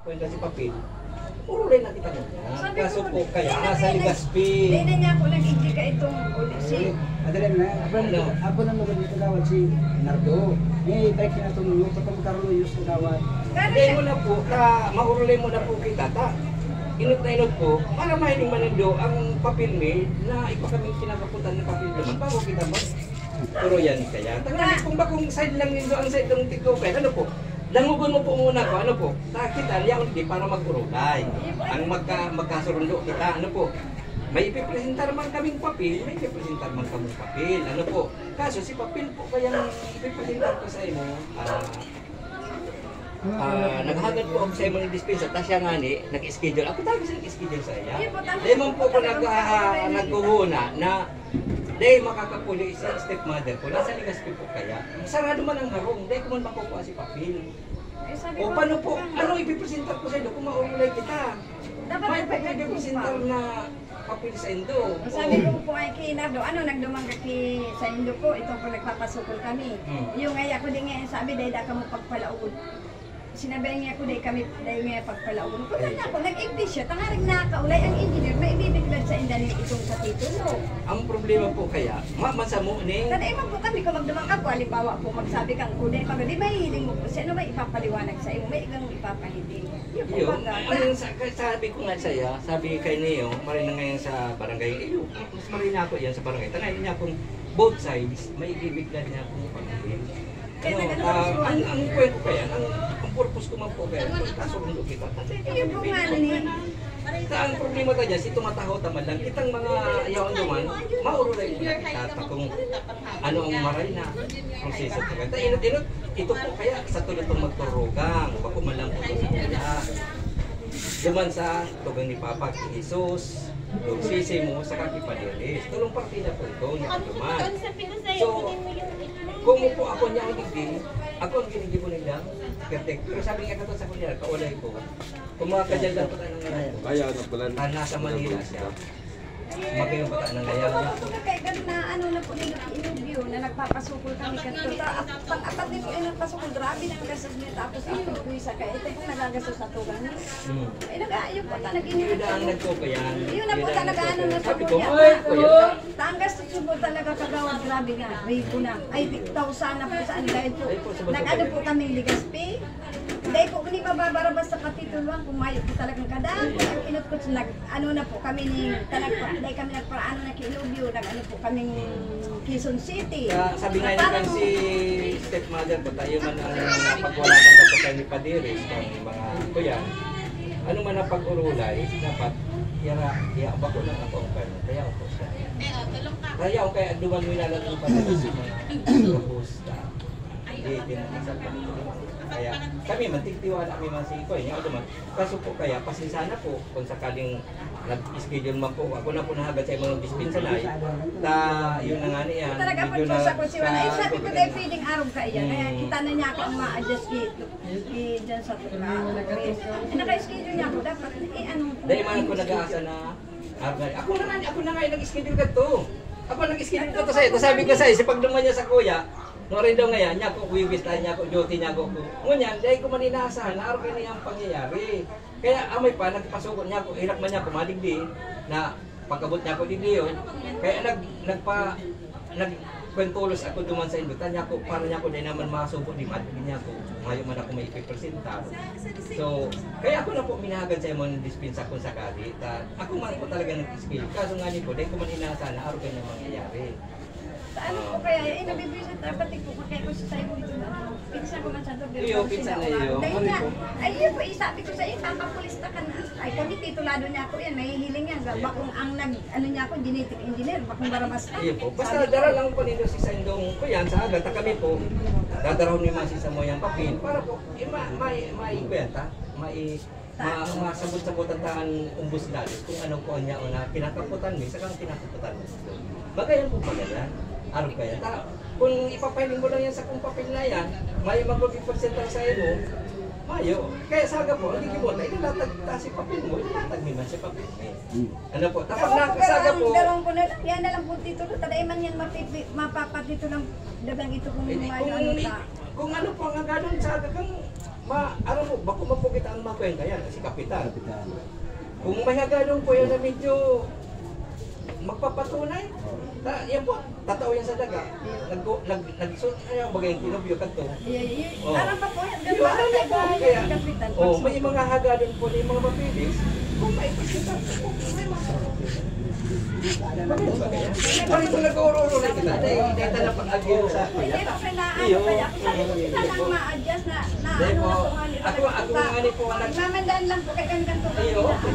kwenta si Papil, puro rin nakita mo niya. Kaso po, kaya nasa Ligaspi. Hindi na niya ako nag-indi ka itong polisi. Adalim na, ako na naman dito gawad si Nardo. Eh, balik na ito nyo, patang karoon yung sa gawad. Hindi mo na po, maurulay mo na po kita, inot na inot po, para mahiling manindo ang Papil Mill na ipa kaming kinakaputan ng Papil Mill. Bago kita ba? Puro yan kaya. Tangan kung bakong side lang nindo ang side ng TikToker, ano po? Langugon mo po muna ko, ano po? Kita, liyaw hindi para mag-urulay. Ang magkasurundo kita, ano po? May ipipresentar man kaming Papil, may ipipresentar man kaming Papil, ano po? Kaso si Papil po kayang ipipresentar ko sa inyo, naghagad po ako sa imong dispensa, tapos siya nga ni, nag-schedule. Ako talaga siya nag-schedule sa iya. Dahil man po ko nagkuhuna na dahil makakapuli si stepmother ko, nasa Ligaspi po kaya. Sarado man ang harong, dahil ko man makukuha si Papil. O paano po, ano ipipresentar ko sa inyo kung maulay kita? May ipipresentar na Papil sa Indo. Sabi ko po ay kay Nardo, ano nagdumang ka sa Indo po, ito po nagpapasukol kami. Yung ngaya ko din ngayon sabi, dahil da ka mo pagpalaod. Sinabi niya ko dahil kami, dahil nga pagpalaon. Kung na ako, nag-English siya, tangaring nakakaulay ang engineer, may ibibiglan sa indanin itong sa titulo. Ang problema po kaya, masamo ni... Kada iman po kami, kung magdumang ka po, halimbawa po, magsabi kang kunay pag di may hiling mo po, sino may ipapaliwanag sa iyo, may ilang ipapahiling. Yun, sabi ko nga sa'yo, sabi kay Neo, marina ngayon sa barangay, mas marina ako yan sa barangay, tangayin niya kung both sides, may ibibiglan niya akong pag-ibig. Ang kwento kaya, ang purpose ko man po kaya, kasundo kita. Yung po nga ni... Ang problema tayo dyan, si tumataho tamad lang, kitang mga ayawan naman, maurulay mo na kita kung ano ang maray na proseso ko. Inot-inot, ito po kaya sa tulutong magturugang, bako man lang po sa kanya. Duman sa tugang ni Papa kay Jesus, yung sisi mo sa kakipadiris. Tulong partida po ito, duman. So, kung po ako niya ang digdi, ako ang ginigib mo nila, pero sabi nga ito sa kunya, kaulay ko, kung mga kadyagan po tayo ng ngayon, nasa Manila siya, magayon pa tayo ng ngayon. Kaya ganun na ano na po nila inubyo na nagpapasukol kami kanto. Pag-apat din po ay nagpasukol, grabe na ang gastos niya. Tapos ako po isa kaya ito po nagagastos sa tugan. Ay nag-aayon po ta nag-inilip. Yun ang nagpo yan. Yun na po talaga ano na sa kuya. Ang gastos po talaga kagawad, grabe nga. Ribo na. Ay 1,000 na po saan dahil po. Nag-ano po kami Ligaspi. Dahil po kung ibababara basta katituluan, pumayot po talagang kadaan. Ang inot ko, ano na po kami ni, dahil kami nagparaano na Kilubyo, nag-ano po kaming Quezon City. Sabi nga naman si stepmother ko, tayo man ang pagwala ng kapatay ni Padiris, ng mga kuyan, ano man ang pag-urulay, dapat iya bako lang ako ang kanya, kaya ako siya. Kaya ako kaya duman mo inalang ng Padiris yung mga kapusta. Hindi, pinakasal kami ko naman. Kaya kami mantigtiwala kami man si Ikoy niya naman. Kaso po kaya pasensya na po kung sakaling nag-schedule man po ako na po nahagad sa mga dispensa na yun na nga niya. Talaga po po sa kusiwan. Ay sabi ko dahil feeding araw ka iyan. Kaya kita na niya ako ang ma-adjust dito. Diyan sa tula. Naka-schedule niya ako. Dapat ano. Dahil man ako nag-aasa na ako na nga nag-schedule ka to. Ako nag-schedule ko to sa'yo. Sabi ko sa'yo, pag duman niya sa kuya, no rin daw ngayon, niya ko wiwista niya ko, duty niya ko. Ngunyan, dahil ko man inaasahan na araw na yung pangyayari. Kaya amay pa, nagpasukot niya ko, hirap man niya ko madigdi, na pagkabot niya ko digdi yun. Kaya nagkwentulos ako duman sa indutan niya ko, para niya ko din naman masubot ni madigdi niya ko. Ngayon man ako may ipipresenta. So, kaya ako na po minahagan sa mga dispensa kung sakali. Ako man po talaga nag-skill. Kaso nga niyo po, dahil ko man inaasahan na araw na mangyayari. Ano po kaya, nabibisit dapat ko kaya ko sa sayo dito na pinsan ko man sa doon. Iyo, pinsan na iyo. Dahil nga, ay yun po, isabi ko sa iyo, kakapulis na ka na. Ay kami, titulado niya ako yan, may hiling yan. Bakong ang ano niya ako, genetic engineer, bakong baramas ka. Iyo po, basta dara lang po nito si Sandong ko yan, sa agad, kami po, dadarahon ni Masi sa moyang papel, para po, maikwenta, masabot-sabot ang taan umbus dalis kung ano po niya o na kinakaputan mo, sa kang kinakaputan mo. Bagayan po pala yan. Araw kaya. Kung ipapiling mo lang yan sa kung papel na yan, may mag-50% sa iyo, mayo. Kaya saga po, hindi mo na, ilalatag si papel mo, ilalatag mo si papel mo. Ano po, tapos nakasaga po. Darong ko na lang, yan na lang po dito, taday man yan mapapat dito lang, dagang ito kung mayo ano ta. Kung ano po, ang ganun saga kang ano mo, bako mapukita ang mga kwenta yan, si Kapitan. Kapitan. Kung may haganong po yan na medyo magpapatunay, yan po, tataw yan sa daga. Ayaw bagay yung kinubyo ka to. Oh. Alam pa po, Yung ano na po, kaya, kapitan. may mga haganong po ni mga mapilis, kung maipagkita po, may mga Pag ito nag-uuro na kita, dahil na pag-agyo sa akin. Hindi ko kailangan kaya ako sabi ko kita lang ma-adjust na ano na tungan. Ako nga ni po, Magmamandaan lang po kay ganito. Ayo.